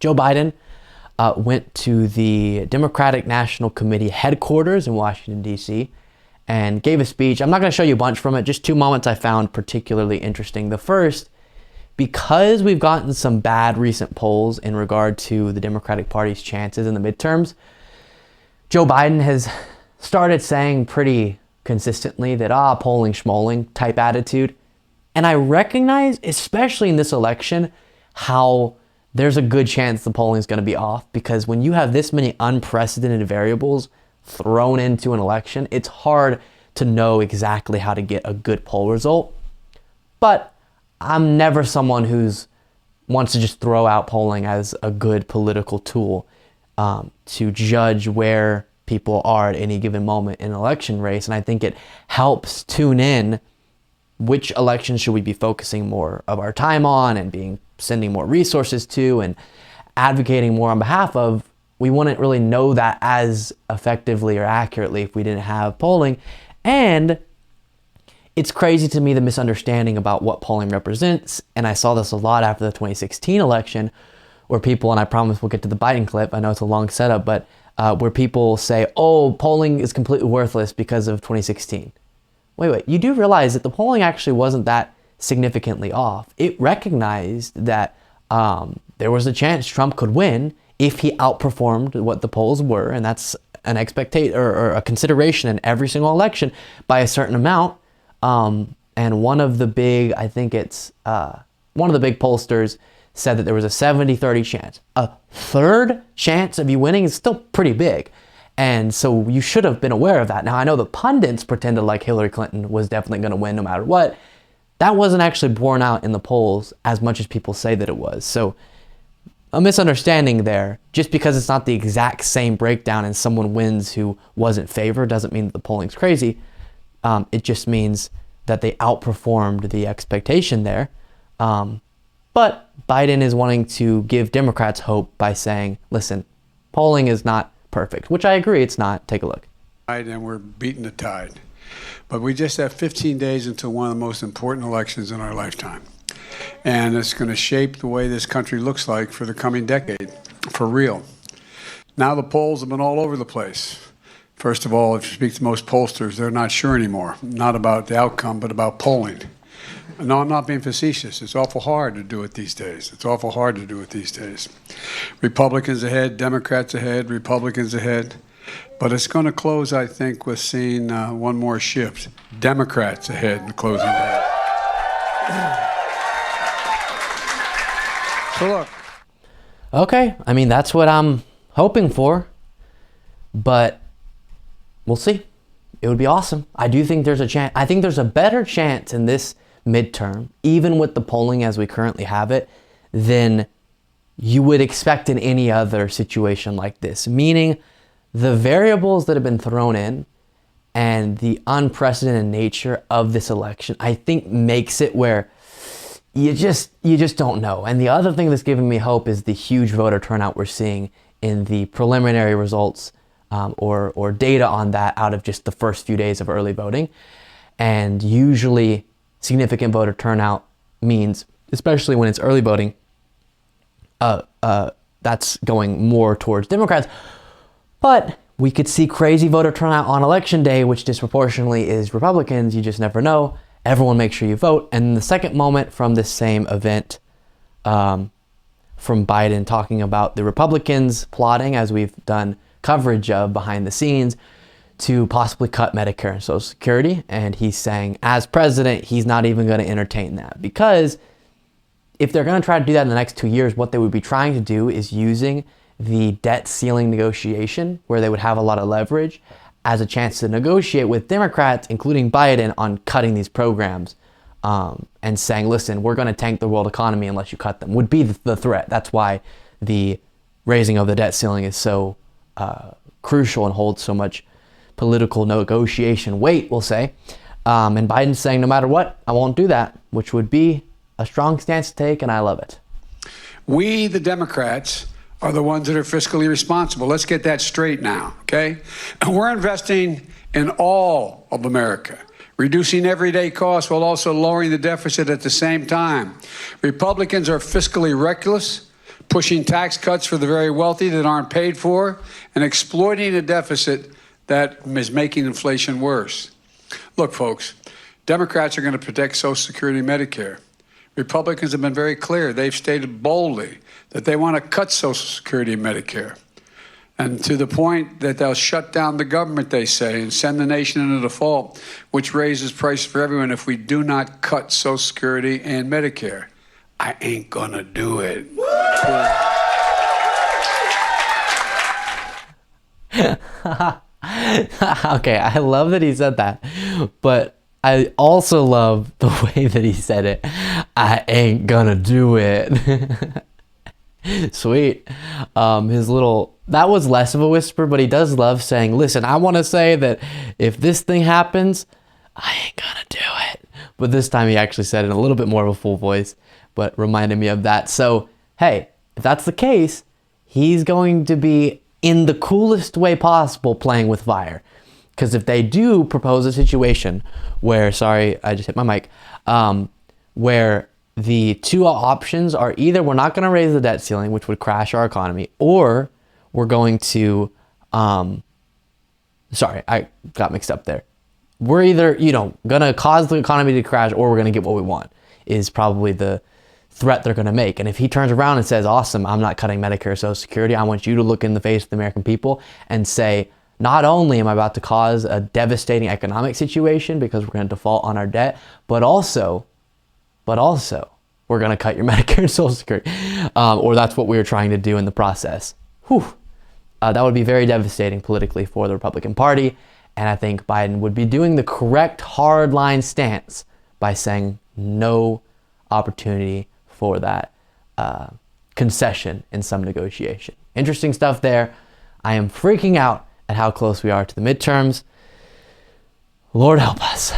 Joe Biden went to the Democratic National Committee headquarters in Washington, D.C., and gave a speech. I'm not going to show you a bunch from it, just two moments I found particularly interesting. The first, because we've gotten some bad recent polls in regard to the Democratic Party's chances in the midterms, Joe Biden has started saying pretty consistently that, polling schmoling type attitude. And I recognize, especially in this election, how there's a good chance the polling is going to be off, because when you have this many unprecedented variables thrown into an election, it's hard to know exactly how to get a good poll result. But I'm never someone who's wants to just throw out polling as a good political tool to judge where people are at any given moment in an election race. And I think it helps tune in which elections should we be focusing more of our time on and sending more resources to and advocating more on behalf of. We wouldn't really know that as effectively or accurately if we didn't have polling. And it's crazy to me, the misunderstanding about what polling represents. And I saw this a lot after the 2016 election, where people, and I promise we'll get to the Biden clip, I know it's a long setup, but where people say, polling is completely worthless because of 2016. Wait, you do realize that the polling actually wasn't that significantly off. It recognized that there was a chance Trump could win if he outperformed what the polls were, and that's an expectation or a consideration in every single election by a certain amount. And one of the big, I think it's one of the big pollsters said that there was a 70-30 chance. A third chance of you winning is still pretty big. And so you should have been aware of that. Now, I know the pundits pretended like Hillary Clinton was definitely going to win no matter what. That wasn't actually borne out in the polls as much as people say that it was. So a misunderstanding there. Just because it's not the exact same breakdown and someone wins who wasn't favored doesn't mean that the polling's crazy. It just means that they outperformed the expectation there. But Biden is wanting to give Democrats hope by saying, listen, polling is not perfect, which I agree it's not. Take a look. And we're beating the tide. But we just have 15 days until one of the most important elections in our lifetime. And it's going to shape the way this country looks like for the coming decade, for real. Now the polls have been all over the place. First of all, if you speak to most pollsters, they're not sure anymore, not about the outcome, but about polling. No, I'm not being facetious. It's awful hard to do it these days. Republicans ahead, Democrats ahead, Republicans ahead. But it's going to close, I think, with seeing one more shift. Democrats ahead in the closing day. So look. Okay, I mean, that's what I'm hoping for. But we'll see. It would be awesome. I do think there's a chance. I think there's a better chance in this midterm, even with the polling as we currently have it, than you would expect in any other situation like this. Meaning, the variables that have been thrown in and the unprecedented nature of this election, I think makes it where you just don't know. And the other thing that's giving me hope is the huge voter turnout we're seeing in the preliminary results or data on that out of just the first few days of early voting. And usually significant voter turnout means, especially when it's early voting, that's going more towards Democrats. But we could see crazy voter turnout on election day, which disproportionately is Republicans. You just never know. Everyone make sure you vote. And the second moment from this same event, from Biden talking about the Republicans plotting, as we've done coverage of behind the scenes, to possibly cut Medicare and Social Security. And he's saying, as president, he's not even going to entertain that. Because if they're going to try to do that in the next 2 years, what they would be trying to do is using the debt ceiling negotiation, where they would have a lot of leverage, as a chance to negotiate with Democrats, including Biden, on cutting these programs and saying, listen, we're going to tank the world economy unless you cut them, would be the threat. That's why the raising of the debt ceiling is so crucial and holds so much political negotiation weight, we'll say. And Biden's saying, no matter what, I won't do that, which would be a strong stance to take, and I love it. We, the Democrats, are the ones that are fiscally responsible. Let's get that straight now, okay? And we're investing in all of America, reducing everyday costs while also lowering the deficit at the same time. Republicans are fiscally reckless, pushing tax cuts for the very wealthy that aren't paid for, and exploiting a deficit that is making inflation worse. Look, folks, Democrats are going to protect Social Security and Medicare. Republicans have been very clear. They've stated boldly that they want to cut Social Security and Medicare. And to the point that they'll shut down the government, they say, and send the nation into default, which raises prices for everyone if we do not cut Social Security and Medicare. I ain't gonna do it. Okay, I love that he said that, but I also love the way that he said it. I ain't gonna do it. Sweet. That was less of a whisper, but he does love saying, listen, I want to say that if this thing happens, I ain't gonna do it. But this time he actually said it in a little bit more of a full voice, but reminded me of that. So, hey, if that's the case, he's going to be in the coolest way possible playing with fire. Because if they do propose a situation where, sorry, I just hit my mic, where the two options are either we're not going to raise the debt ceiling, which would crash our economy, or we're going to, sorry, I got mixed up there. We're either, going to cause the economy to crash, or we're going to get what we want, is probably the threat they're going to make. And if he turns around and says, awesome, I'm not cutting Medicare, Social Security, I want you to look in the face of the American people and say, not only am I about to cause a devastating economic situation because we're going to default on our debt, but also, we're going to cut your Medicare and Social Security. Or that's what we were trying to do in the process. Whew. That would be very devastating politically for the Republican Party. And I think Biden would be doing the correct hardline stance by saying no opportunity for that concession in some negotiation. Interesting stuff there. I am freaking out at how close we are to the midterms. Lord help us.